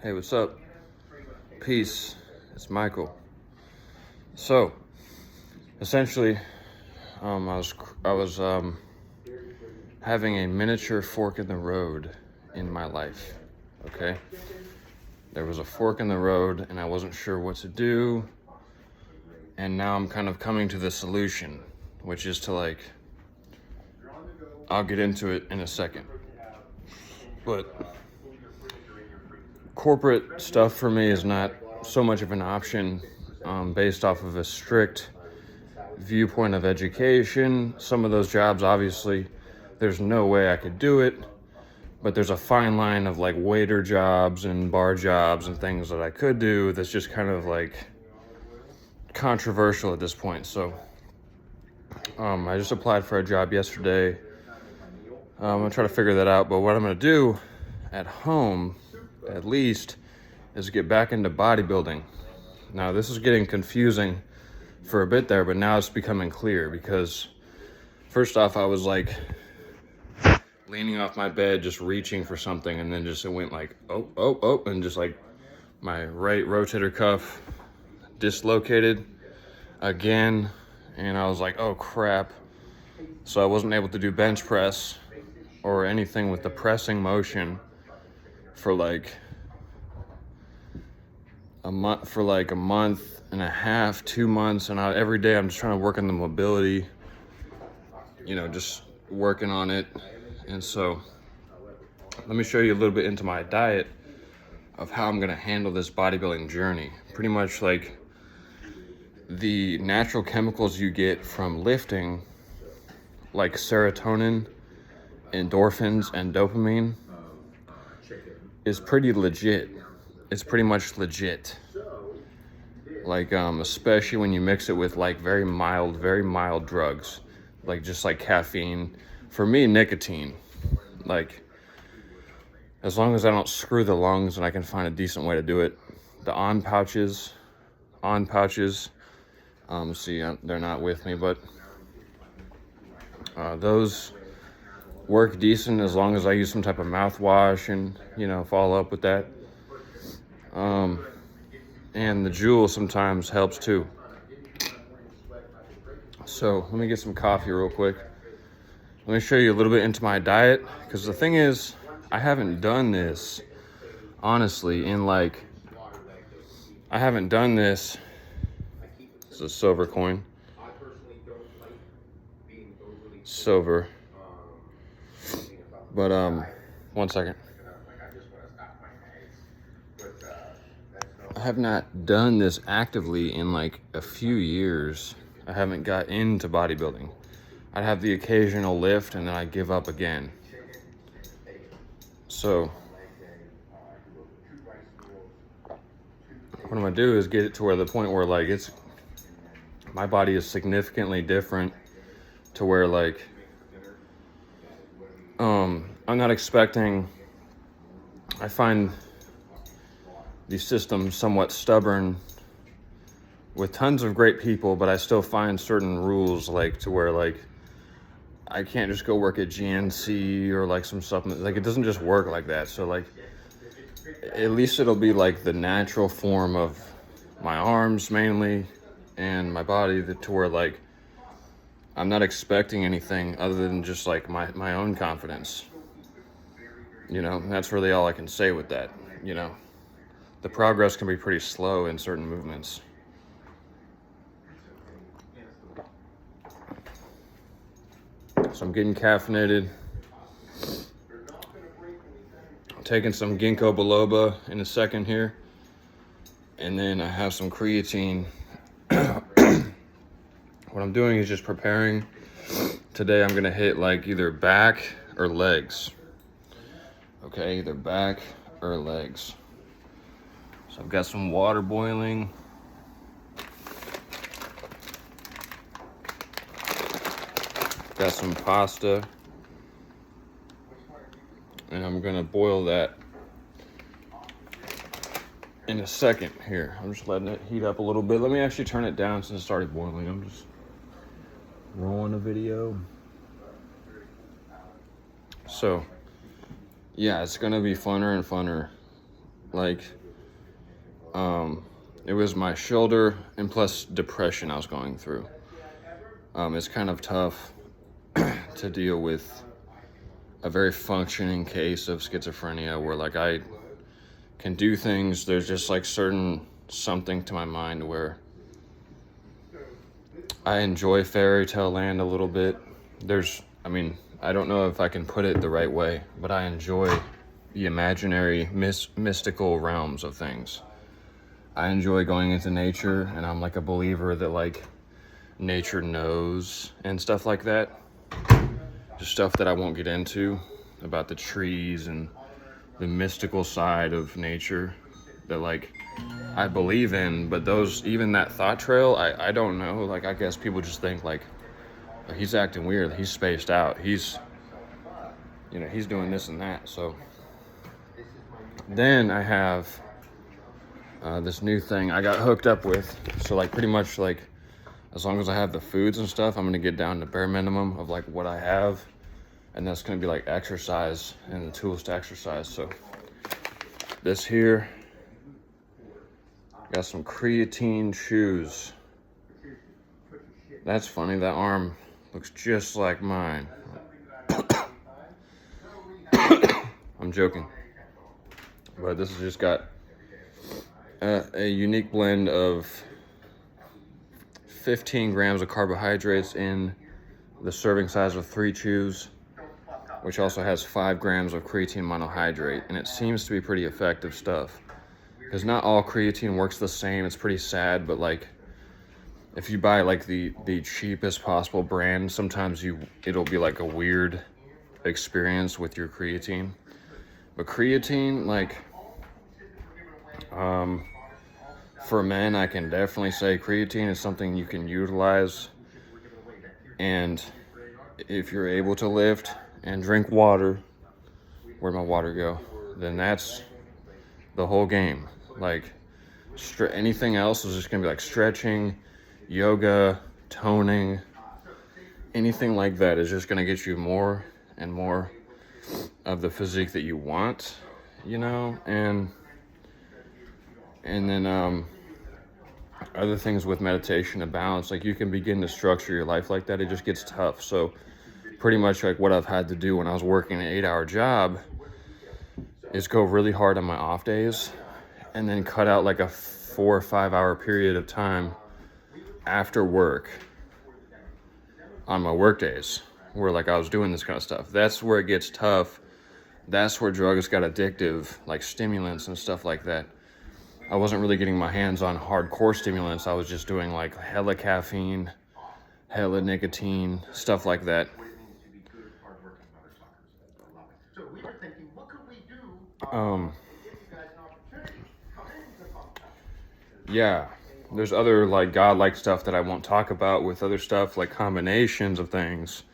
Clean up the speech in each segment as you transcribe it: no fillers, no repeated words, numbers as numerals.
Hey, what's up? Peace. It's Michael. So, essentially, I was having a miniature fork in the road in my life. Okay, there was a fork in the road, and I wasn't sure what to do. And now I'm kind of coming to the solution, which is to I'll get into it in a second. But corporate stuff for me is not so much of an option based off of a strict viewpoint of education. Some of those jobs, obviously, there's no way I could do it, but there's a fine line of waiter jobs and bar jobs and things that I could do that's just kind of controversial at this point. So I just applied for a job yesterday. I'm gonna try to figure that out, but what I'm gonna do at home at least is get back into bodybuilding. Now this is getting confusing for a bit there, but now it's becoming clear because first off, I was leaning off my bed, just reaching for something, and then just it went oh, and just my right rotator cuff dislocated again, and I was like, oh crap. So I wasn't able to do bench press or anything with the pressing motion for a month and a half, 2 months, and every day I'm just trying to work on the mobility, just working on it. And so let me show you a little bit into my diet of how I'm gonna handle this bodybuilding journey. Pretty much the natural chemicals you get from lifting, like serotonin, endorphins, and dopamine, is pretty legit. It's pretty much legit. Especially when you mix it with very mild drugs, just caffeine. For me, nicotine. As long as I don't screw the lungs and I can find a decent way to do it. The on pouches, see, they're not with me, but those work decent as long as I use some type of mouthwash and, follow up with that. And the Juul sometimes helps too. So let me get some coffee real quick. Let me show you a little bit into my diet, because the thing is, I haven't done this, honestly, I haven't done this. It's a silver coin. Silver. But, 1 second. I have not done this actively in a few years. I haven't got into bodybuilding. I'd have the occasional lift and then I give up again. So what I'm gonna do is get it to where the point where my body is significantly different to where I'm not expecting. I find the system somewhat stubborn with tons of great people, but I still find certain rules to where I can't just go work at GNC or some supplement. It doesn't just work like that. So at least it'll be the natural form of my arms mainly and my body to where I'm not expecting anything other than just my own confidence. That's really all I can say with that. The progress can be pretty slow in certain movements. So I'm getting caffeinated. I'm taking some ginkgo biloba in a second here. And then I have some creatine. What I'm doing is just preparing. Today I'm gonna hit either back or legs. Okay, either back or legs. So I've got some water boiling. Got some pasta. And I'm gonna boil that in a second here. I'm just letting it heat up a little bit. Let me actually turn it down since it started boiling. I'm just rolling a video. So, yeah, it's gonna be funner and funner Like, it was my shoulder and plus depression I was going through. It's kind of tough to deal with a very functioning case of schizophrenia where like I can do things. There's just like certain something to my mind where I enjoy fairy tale land a little bit. I don't know if I can put it the right way, but I enjoy the imaginary, mystical realms of things. I enjoy going into nature, and I'm like a believer that like nature knows and stuff like that. Just stuff that I won't get into about the trees and the mystical side of nature that like I believe in, but even that thought trail, I don't know. Like, I guess people just think like he's acting weird, he's spaced out, he's doing this and that. So then I have this new thing I got hooked up with. So like pretty much like as long as I have the foods and stuff, I'm gonna get down to bare minimum of like what I have, and that's gonna be like exercise and the tools to exercise. So this here, got some creatine shoes. That's funny, that arm looks just like mine. I'm joking. But this has just got a unique blend of 15 grams of carbohydrates in the serving size of 3 chews, which also has 5 grams of creatine monohydrate, and it seems to be pretty effective stuff. Because not all creatine works the same. It's pretty sad, but like if you buy like the cheapest possible brand, sometimes it'll be like a weird experience with your creatine. But creatine, like for men, I can definitely say creatine is something you can utilize. And if you're able to lift and drink water, where'd my water go? Then that's the whole game. Like anything else is just gonna be like stretching, yoga, toning, anything like that is just gonna get you more and more of the physique that you want, and then other things with meditation and balance, like you can begin to structure your life like that. It just gets tough. So pretty much like what I've had to do when I was working an 8-hour job is go really hard on my off days and then cut out like a 4 or 5 hour period of time after work on my work days where like I was doing this kind of stuff. That's where it gets tough. That's where drugs got addictive, like stimulants and stuff like that. I wasn't really getting my hands on hardcore stimulants. I was just doing like hella caffeine, hella nicotine, stuff like that. Yeah, there's other like godlike stuff that I won't talk about with other stuff, like combinations of things.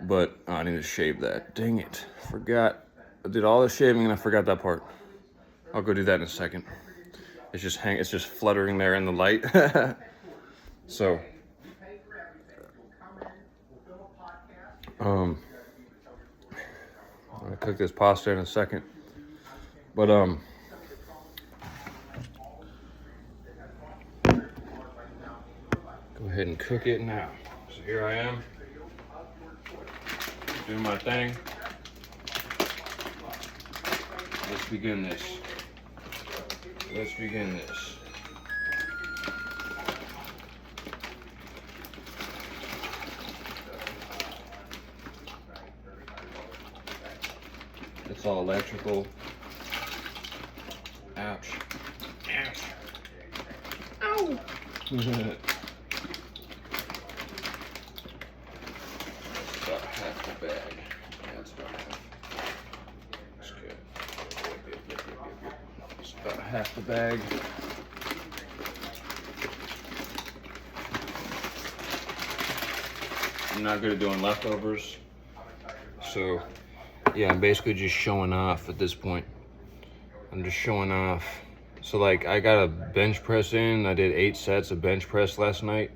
But I need to shave that. Dang it, forgot. I did all the shaving and I forgot that part. I'll go do that in a second. It's just fluttering there in the light. So, I'm gonna cook this pasta in a second. But go ahead and cook it now. So here I am, doing my thing. Let's begin this. It's all electrical. Ouch. Ow! About half the bag. That's about half. That's good. It's about half the bag. I'm not good at doing leftovers. So, yeah, I'm basically just showing off at this point. I'm just showing off. So, like, I got a bench press in. I did 8 sets of bench press last night.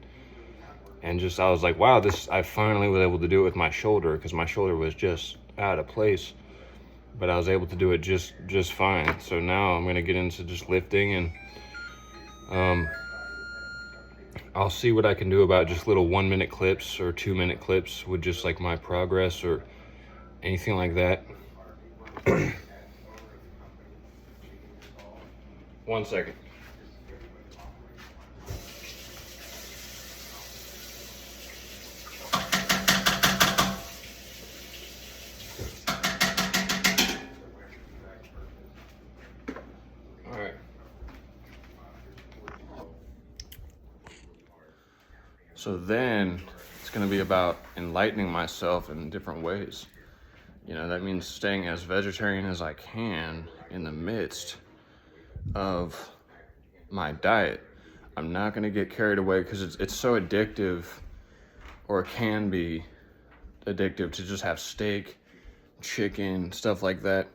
And I was like, wow, I finally was able to do it with my shoulder because my shoulder was just out of place. but I was able to do it just fine. So now I'm gonna get into just lifting, and I'll see what I can do about just little 1-minute clips or 2-minute clips with just like my progress or anything like that. 1 second. All right. So then it's going to be about enlightening myself in different ways. You know, that means staying as vegetarian as I can in the midst of my diet. I'm not going to get carried away because it's so addictive, or it can be addictive, to just have steak, chicken, stuff like that.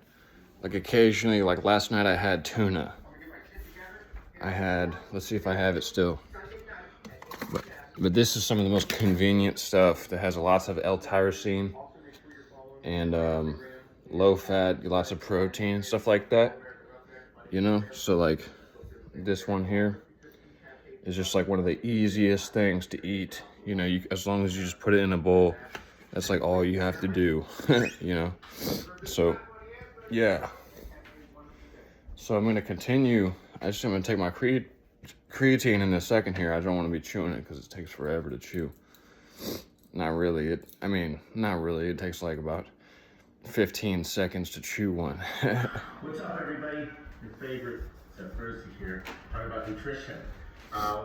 Like occasionally, like last night I had tuna. Let's see if I have it still. But this is some of the most convenient stuff that has lots of L-tyrosine and low fat, lots of protein, stuff like that. You know, so like this one here is just like one of the easiest things to eat. You know, as long as you just put it in a bowl, that's like all you have to do. You know, so yeah. So I'm gonna continue. I'm gonna take my creatine in a second here. I don't want to be chewing it because it takes forever to chew. Not really. Not really. It takes like about 15 seconds to chew one. What's up, everybody? Your favorite Percy here, talking about nutrition.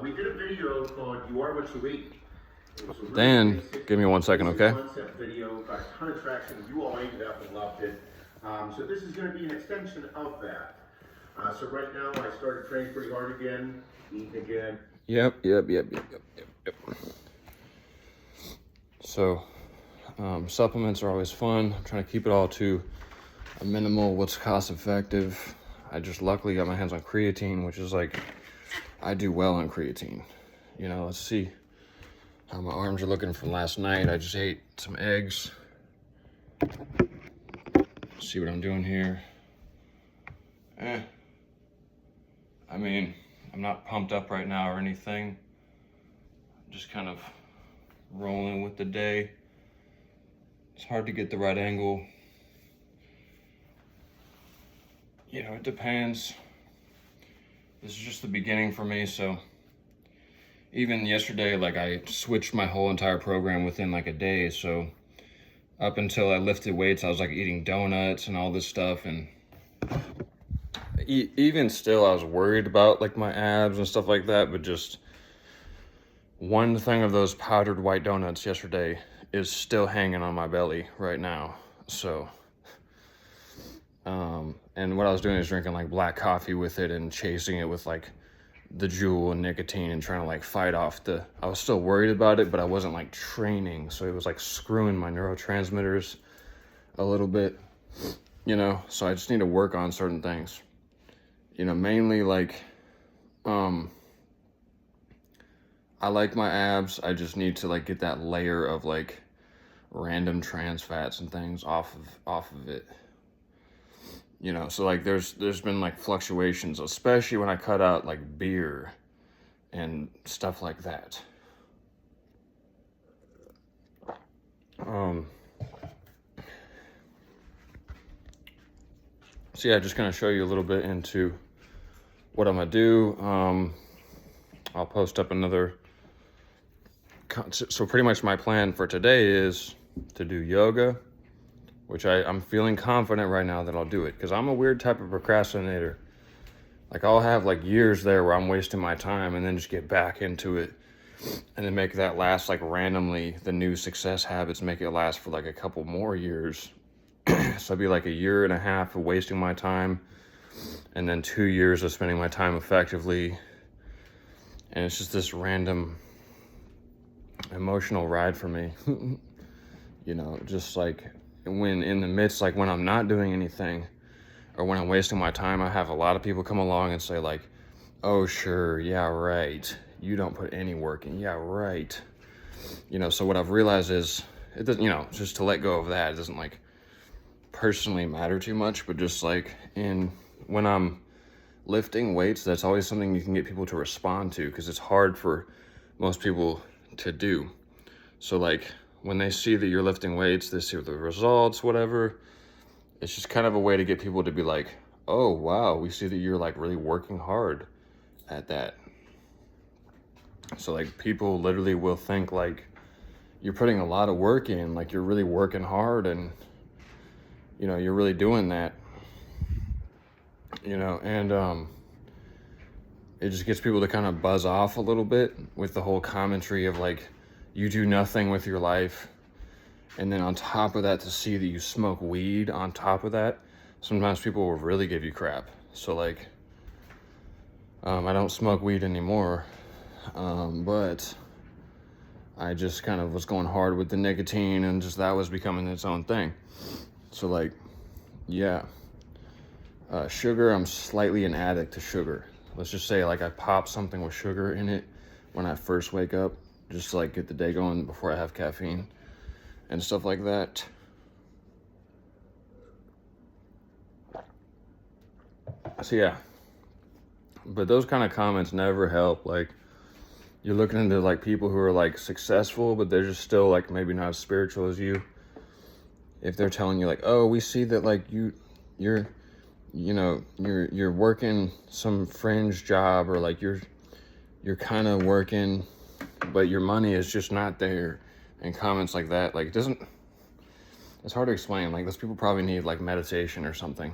We did a video called "You Are What You Eat." Dan, give me 1 second, okay? Concept video, got a ton of traction. You all ate it up and loved it. So this is going to be an extension of that. So right now, I started training pretty hard again, eating again. Yep. So, supplements are always fun. I'm trying to keep it all to a minimal, what's cost effective. I just luckily got my hands on creatine, which is like, I do well on creatine. You know, let's see how my arms are looking from last night. I just ate some eggs. Let's see what I'm doing here. I'm not pumped up right now or anything. I'm just kind of rolling with the day. It's hard to get the right angle. You know, it depends. This is just the beginning for me, so even yesterday, like I switched my whole entire program within like a day. So up until I lifted weights, I was like eating donuts and all this stuff, and even still, I was worried about like my abs and stuff like that. But just one thing of those powdered white donuts yesterday is still hanging on my belly right now. So, and what I was doing is drinking like black coffee with it and chasing it with like the Juul and nicotine and trying to like fight off I was still worried about it, but I wasn't like training. So it was like screwing my neurotransmitters a little bit, you know? So I just need to work on certain things. You know, mainly like, I like my abs. I just need to like get that layer of like random trans fats and things off of it. You know, so like there's been like fluctuations, especially when I cut out like beer and stuff like that. So yeah, just gonna show you a little bit into what I'm gonna do. I'll post up another. So pretty much my plan for today is to do yoga, which I'm feeling confident right now that I'll do it, because I'm a weird type of procrastinator. Like I'll have like years there where I'm wasting my time and then just get back into it and then make that last like randomly. The new success habits make it last for like a couple more years. So it'd be like a year and a half of wasting my time and then 2 years of spending my time effectively. And it's just this random emotional ride for me. You know, just like when in the midst, like when I'm not doing anything or when I'm wasting my time, I have a lot of people come along and say like, oh sure, yeah, right, you don't put any work in, yeah, right. You know, so what I've realized is it doesn't, you know, just to let go of that. It doesn't like personally matter too much, but just like when I'm lifting weights, that's always something you can get people to respond to, because it's hard for most people to do. So like when they see that you're lifting weights, they see the results, whatever. It's just kind of a way to get people to be like, oh wow, we see that you're like really working hard at that. So like people literally will think like you're putting a lot of work in, like you're really working hard, and you know, you're really doing that, you know. And it just gets people to kind of buzz off a little bit with the whole commentary of like, you do nothing with your life. And then on top of that, to see that you smoke weed on top of that, sometimes people will really give you crap. So like, I don't smoke weed anymore, but I just kind of was going hard with the nicotine, and just that was becoming its own thing. So like, yeah, sugar, I'm slightly an addict to sugar. Let's just say like I pop something with sugar in it when I first wake up, just to like get the day going before I have caffeine and stuff like that. So yeah, but those kind of comments never help. Like, you're looking into like people who are like successful, but they're just still like maybe not as spiritual as you. If they're telling you like, oh, we see that like you're working some fringe job, or like you're kind of working, but your money is just not there, and comments like that, like it's hard to explain. Like, those people probably need like meditation or something,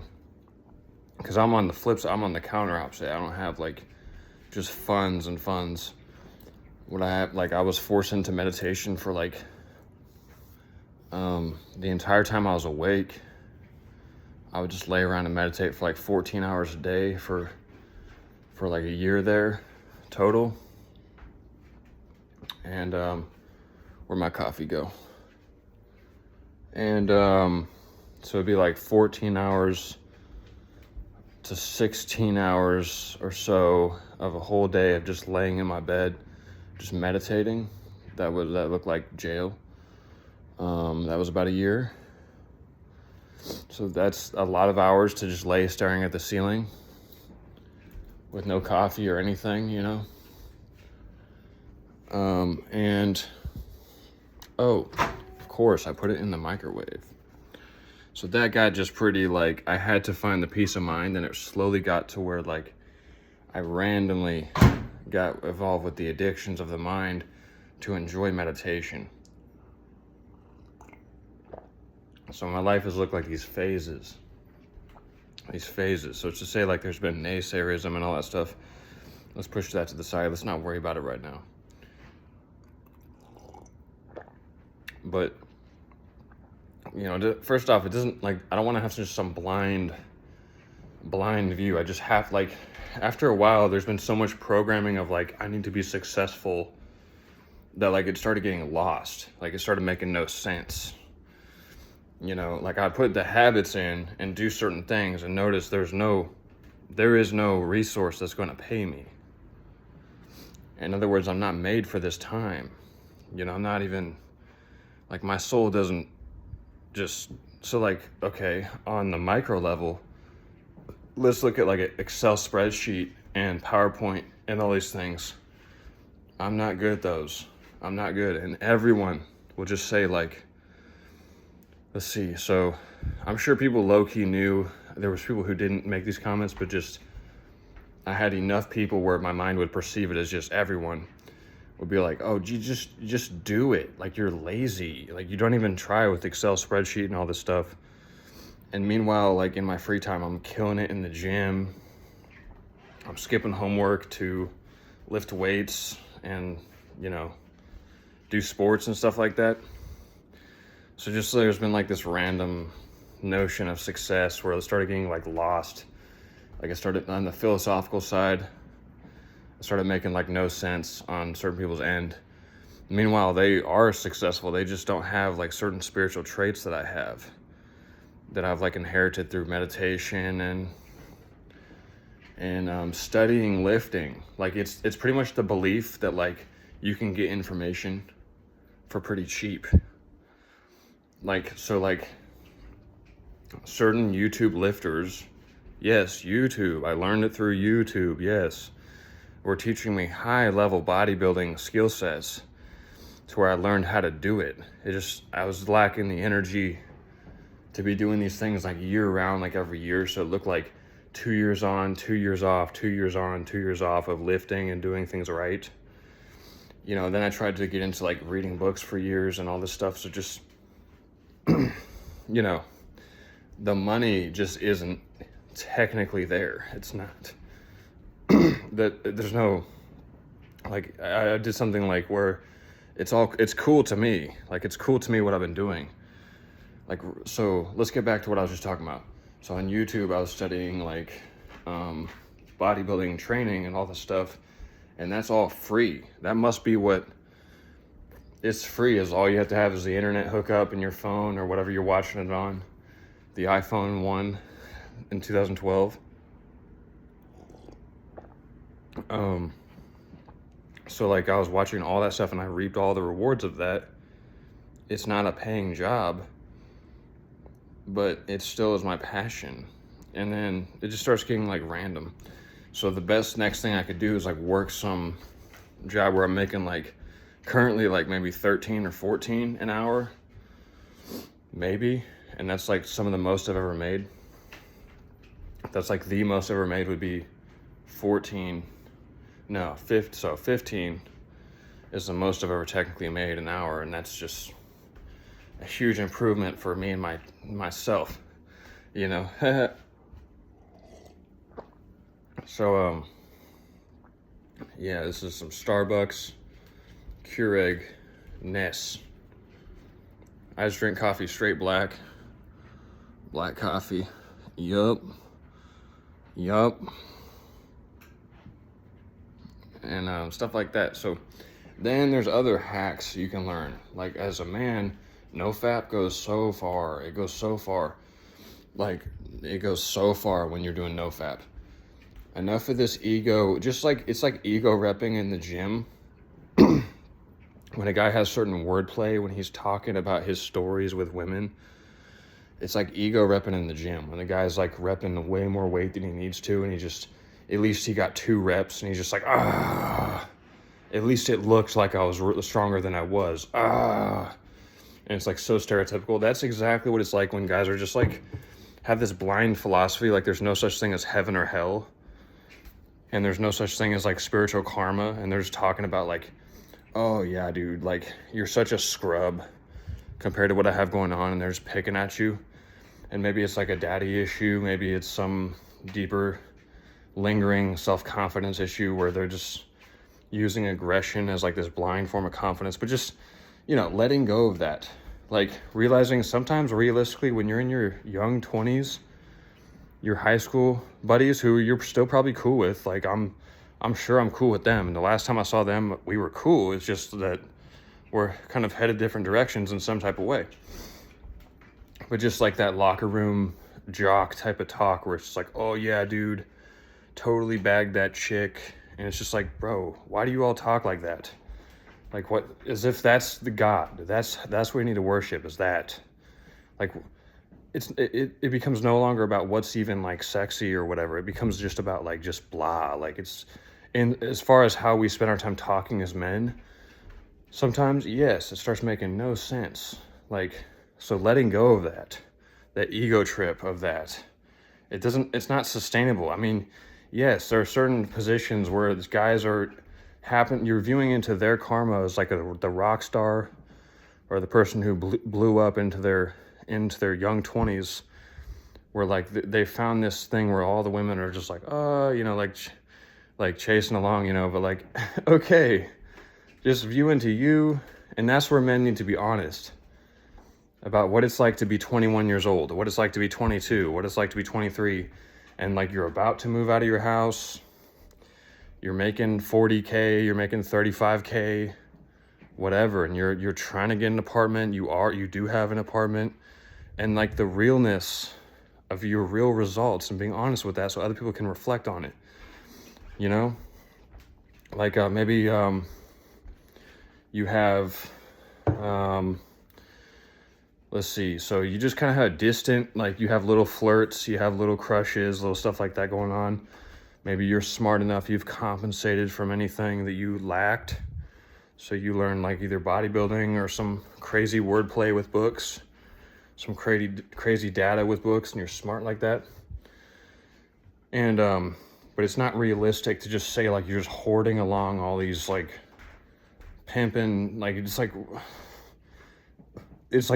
because I'm on the flip side, I'm on the counter opposite. I don't have like just funds and funds. What I have, like, I was forced into meditation for like the entire time I was awake. I would just lay around and meditate for like 14 hours a day for like a year there total. And where'd my coffee go? And so it'd be like 14 hours to 16 hours or so of a whole day of just laying in my bed, just meditating. That looked like jail. That was about a year. So that's a lot of hours to just lay staring at the ceiling with no coffee or anything, you know? And, oh, of course, I put it in the microwave. So that got just pretty, like, I had to find the peace of mind, and it slowly got to where, like, I randomly got involved with the addictions of the mind to enjoy meditation. So my life has looked like these phases. So it's to say, like, there's been naysayerism and all that stuff. Let's push that to the side. Let's not worry about it right now. But, you know, first off, it doesn't, like, I don't want to have just some blind view. I just have, like, after a while, there's been so much programming of, like, I need to be successful, that, like, it started getting lost. Like, it started making no sense. You know, like, I put the habits in and do certain things, and notice there is no resource that's going to pay me. In other words, I'm not made for this time. You know, I'm not even, like, my soul doesn't just, so, like, okay, on the micro level, let's look at like an Excel spreadsheet and PowerPoint and all these things. I'm not good at those. I'm not good. And everyone will just say, like, let's see. So I'm sure people low-key knew. There was people who didn't make these comments, but just, I had enough people where my mind would perceive it as just everyone would be like, oh, you just do it. Like, you're lazy. Like, you don't even try with Excel spreadsheet and all this stuff. And meanwhile, like, in my free time, I'm killing it in the gym. I'm skipping homework to lift weights and, you know, do sports and stuff like that. So just, there's been like this random notion of success where I started getting like lost. Like, I started on the philosophical side. I started making like no sense on certain people's end. Meanwhile, they are successful. They just don't have like certain spiritual traits that I have, that I've like inherited through meditation and studying lifting. Like, it's pretty much the belief that like you can get information for pretty cheap. Like, so like certain YouTube lifters, yes, YouTube, I learned it through YouTube, yes, were teaching me high level bodybuilding skill sets to where I learned how to do it. I was lacking the energy to be doing these things like year round, like every year. So it looked like 2 years on, 2 years off, 2 years on, 2 years off of lifting and doing things right. You know, then I tried to get into like reading books for years and all this stuff. So just, you know, the money just isn't technically there. It's not. There's no, like, I did something like where it's cool to me. Like, it's cool to me what I've been doing. Like, so let's get back to what I was just talking about. So on YouTube, I was studying like bodybuilding training and all this stuff, and that's all free. That must be what it's free is. All you have to have is the internet hookup and your phone or whatever you're watching it on. The iPhone 1 in 2012. So like I was watching all that stuff and I reaped all the rewards of that. It's not a paying job, but it still is my passion. And then it just starts getting like random. So the best next thing I could do is like work some job where I'm making like currently like maybe 13 or 14 an hour, maybe. And that's like some of the most I've ever made. That's like the most I've ever made would be 15 is the most I've ever technically made an hour. And that's just a huge improvement for me and myself, you know. So yeah, this is some Starbucks Keurig Ness. I just drink coffee straight black coffee. Yup. And stuff like that. So then there's other hacks you can learn. Like as a man, NoFap goes so far. It goes so far. Like it goes so far when you're doing NoFap. Enough of this ego, just like it's like ego repping in the gym. When a guy has certain wordplay, when he's talking about his stories with women, it's like ego repping in the gym. When the guy's like repping way more weight than he needs to, and he just, at least he got 2 reps, and he's just like, at least it looked like I was stronger than I was. And it's like so stereotypical. That's exactly what it's like when guys are just like, have this blind philosophy, like there's no such thing as heaven or hell. And there's no such thing as like spiritual karma. And they're just talking about like, oh yeah, dude, like you're such a scrub compared to what I have going on. And they're just picking at you. And maybe it's like a daddy issue. Maybe it's some deeper lingering self-confidence issue where they're just using aggression as like this blind form of confidence. But just, you know, letting go of that. Like realizing sometimes realistically when you're in your young 20s, your high school buddies who you're still probably cool with, like I'm sure I'm cool with them. And the last time I saw them, we were cool. It's just that we're kind of headed different directions in some type of way. But just like that locker room jock type of talk where it's just like, oh yeah, dude, totally bagged that chick. And it's just like, bro, why do you all talk like that? Like what, as if that's the God. That's what we need to worship, is that. Like, it becomes no longer about what's even like sexy or whatever. It becomes just about like just blah. Like it's, and as far as how we spend our time talking as men, sometimes yes, it starts making no sense. Like, so letting go of that ego trip of that, it's not sustainable. I mean, yes, there are certain positions where these guys you're viewing into their karma as like the rock star or the person who blew up into their young 20s, where like they found this thing where all the women are just like, oh, you know, like chasing along, you know, but like, okay, just view into you. And that's where men need to be honest about what it's like to be 21 years old, what it's like to be 22, what it's like to be 23, and like you're about to move out of your house, you're making 40K, you're making 35K, whatever, and you're trying to get an apartment, you do have an apartment, and like the realness of your real results and being honest with that so other people can reflect on it, you know? Like maybe you have let's see. So you just kind of have distant, like you have little flirts, you have little crushes, little stuff like that going on. Maybe you're smart enough, you've compensated from anything that you lacked. So you learn like either bodybuilding or some crazy wordplay with books, some crazy data with books, and you're smart like that. And but it's not realistic to just say like you're just hoarding along all these like pimping, like it's like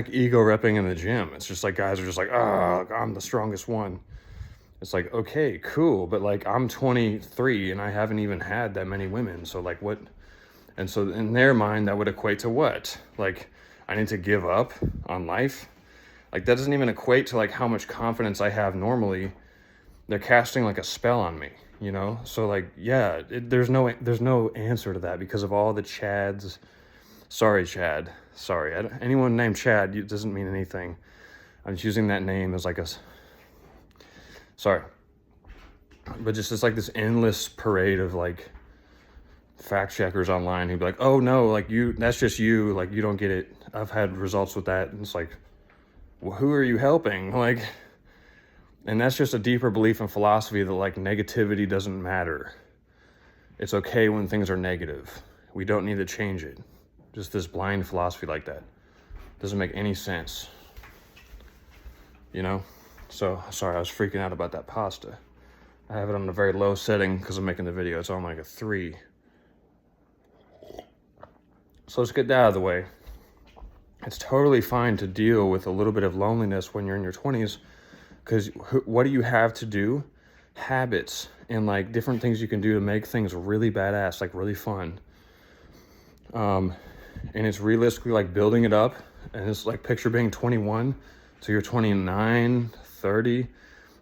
ego repping in the gym. It's just like guys are just like, oh, I'm the strongest one. It's like, okay, cool, but like I'm 23 and I haven't even had that many women. So like what? And so in their mind, that would equate to what? Like I need to give up on life? Like that doesn't even equate to like how much confidence I have normally. They're casting like a spell on me, you know? So like, yeah, there's no answer to that because of all the Chads. Sorry, Chad. Sorry. Anyone named Chad, it doesn't mean anything. I'm just using that name as like a, sorry. But just, it's like this endless parade of like fact checkers online who'd be like, oh no, like that's just you. Like you don't get it. I've had results with that. And it's like, well, who are you helping? Like, and that's just a deeper belief and philosophy that like negativity doesn't matter. It's okay when things are negative. We don't need to change it. Just this blind philosophy like that doesn't make any sense, you know? So sorry, I was freaking out about that pasta. I have it on a very low setting because I'm making the video. It's on like a 3. So let's get that out of the way. It's totally fine to deal with a little bit of loneliness when you're in your 20s. Because what do you have to do? Habits and like different things you can do to make things really badass, like really fun. And it's realistically like building it up. And it's like picture being 21, so you're 29, 30.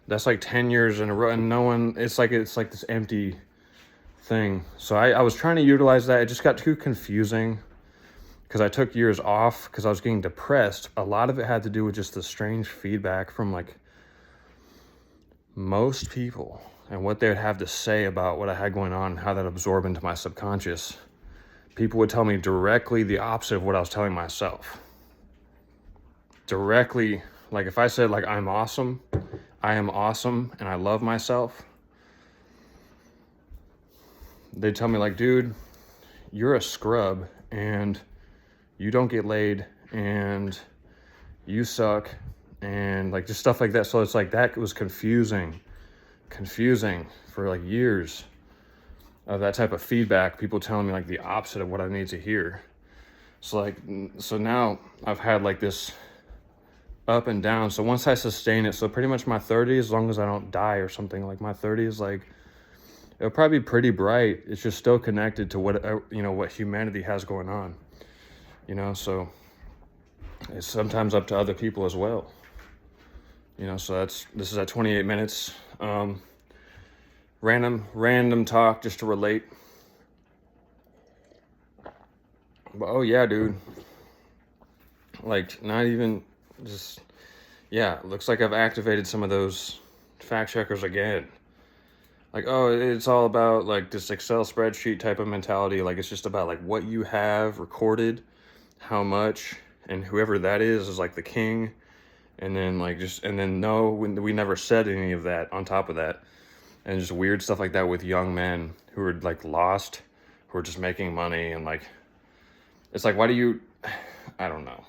That's like 10 years in a row, and no one. It's like this empty thing. So I was trying to utilize that. It just got too confusing because I took years off because I was getting depressed. A lot of it had to do with just the strange feedback from like most people and what they would have to say about what I had going on and how that absorbed into my subconscious. People would tell me directly the opposite of what I was telling myself. Directly, like if I said like I am awesome and I love myself, they'd tell me like, dude, you're a scrub and you don't get laid and you suck and like just stuff like that. So it's like that was confusing for like years of that type of feedback, people telling me like the opposite of what I need to hear. So now I've had like this up and down. So once I sustain it, so pretty much my 30s, as long as I don't die or something, like my 30s, like it'll probably be pretty bright. It's just still connected to what humanity has going on, so it's sometimes up to other people as well. So this is at 28 minutes. Random talk just to relate. But oh yeah, dude. Like not even just, yeah, looks like I've activated some of those fact checkers again. Like, oh, it's all about like this Excel spreadsheet type of mentality. Like it's just about like what you have recorded, how much, and whoever that is like the king. And then no, we never said any of that on top of that. And just weird stuff like that with young men who are like lost, who are just making money. And like, it's like, why do you, I don't know.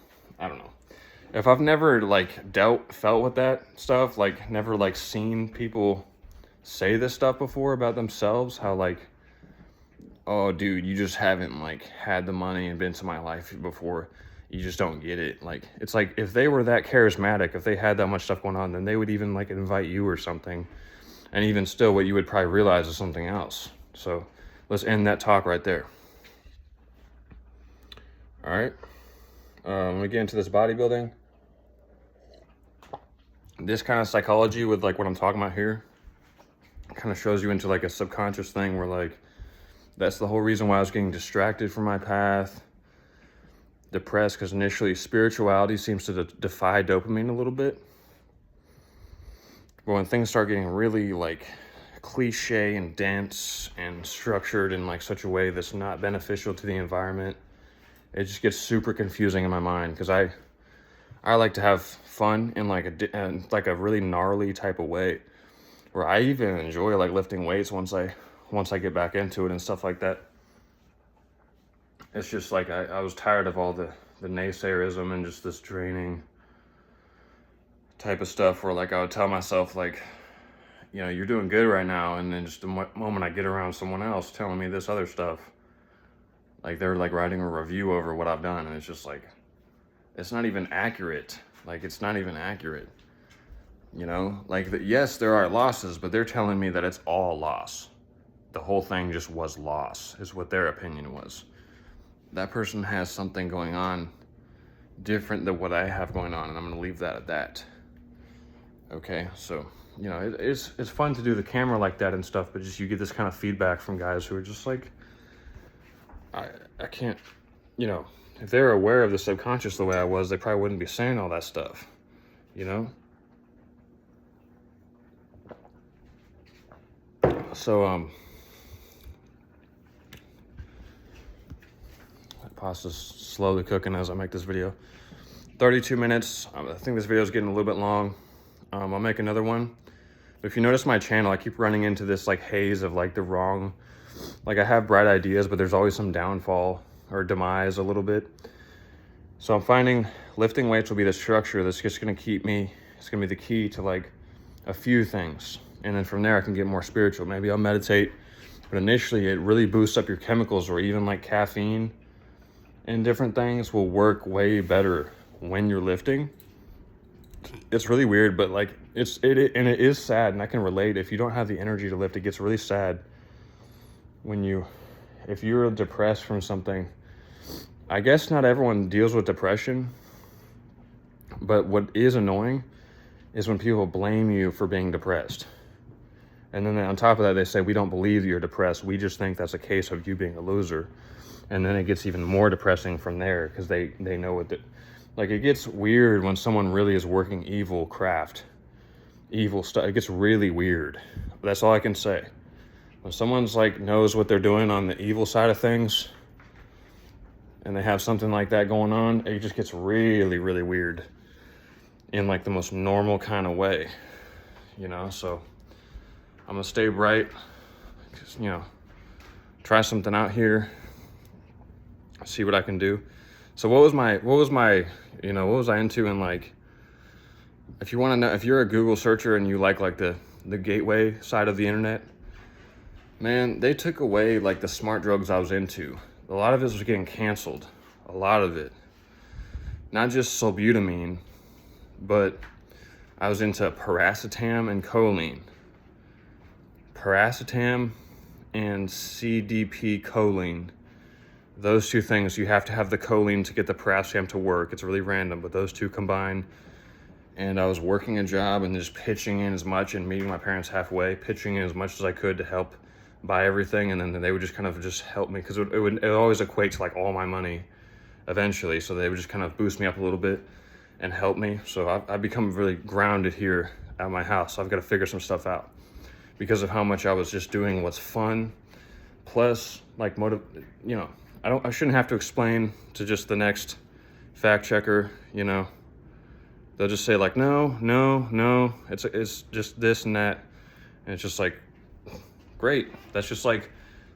If I've never like felt with that stuff, like never like seen people say this stuff before about themselves, how like, oh dude, you just haven't like had the money and been to my life before. You just don't get it. Like, it's like if they were that charismatic, if they had that much stuff going on, then they would even like invite you or something. And even still, what you would probably realize is something else. So let's end that talk right there. All right. Let me get into this bodybuilding. This kind of psychology with like what I'm talking about here kind of shows you into like a subconscious thing where like, that's the whole reason why I was getting distracted from my path. Depressed because initially spirituality seems to defy dopamine a little bit. But when things start getting really like cliche and dense and structured in like such a way that's not beneficial to the environment, it just gets super confusing in my mind because I I like to have fun in like a really gnarly type of way, where I even enjoy like lifting weights once I get back into it and stuff like that. It's just like I was tired of all the naysayerism and just this draining type of stuff where like I would tell myself like, you know, you're doing good right now, and then just the moment I get around someone else telling me this other stuff, like they're like writing a review over what I've done, and it's just like, it's not even accurate. Like, it's not even accurate, you know? Like, yes, there are losses, but they're telling me that it's all loss. The whole thing just was loss, is what their opinion was. That person has something going on different than what I have going on, and I'm gonna leave that at that. Okay, so, you know, it's fun to do the camera like that and stuff, but just you get this kind of feedback from guys who are just like, I can't, you know, if they're aware of the subconscious the way I was, they probably wouldn't be saying all that stuff, you know? So, pasta's slowly cooking as I make this video. 32 minutes. I think this video is getting a little bit long. I'll make another one. But if you notice my channel, I keep running into this like haze of like the wrong, like I have bright ideas, but there's always some downfall or demise a little bit. So I'm finding lifting weights will be the structure that's just gonna keep me, it's gonna be the key to like a few things. And then from there I can get more spiritual. Maybe I'll meditate, but initially it really boosts up your chemicals, or even like caffeine and different things will work way better when you're lifting. It's really weird, but like it is sad, and I can relate. If you don't have the energy to lift, it gets really sad if you're depressed from something. I guess not everyone deals with depression, but what is annoying is when people blame you for being depressed. And then on top of that, they say, we don't believe you're depressed. We just think that's a case of you being a loser. And then it gets even more depressing from there, because they know what like, it gets weird when someone really is working evil craft, evil stuff. It gets really weird. That's all I can say. When someone's like knows what they're doing on the evil side of things, and they have something like that going on, it just gets really, really weird in like the most normal kind of way, you know? So I'm gonna stay bright, just, you know, try something out here, see what I can do. So what was I into in, like, if you want to know, if you're a Google searcher and you like the gateway side of the internet, man, they took away like the smart drugs I was into. A lot of it was getting canceled. A lot of it. Not just Solbutamine, but I was into Piracetam and choline. Piracetam and CDP choline. Those two things, you have to have the choline to get the piracetam to work. It's really random, but those two combine. And I was working a job and just pitching in as much and meeting my parents halfway, pitching in as much as I could to help buy everything. And then they would just kind of just help me, because it would always equate to like all my money eventually. So they would just kind of boost me up a little bit and help me. So I've become really grounded here at my house. So I've got to figure some stuff out because of how much I was just doing what's fun. Plus, like, you know, I shouldn't have to explain to just the next fact checker, you know. They'll just say like, no, it's just this and that. And it's just like, great. That's just like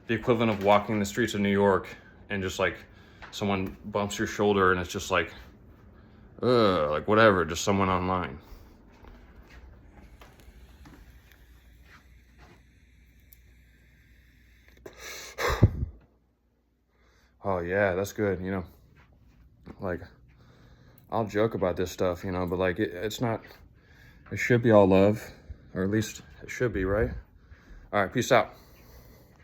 the equivalent of walking the streets of New York and just like someone bumps your shoulder and it's just like, like whatever, just someone online. Oh yeah, that's good, you know. Like, I'll joke about this stuff, you know, but like it's not, it should be all love, or at least it should be, right? All right, peace out.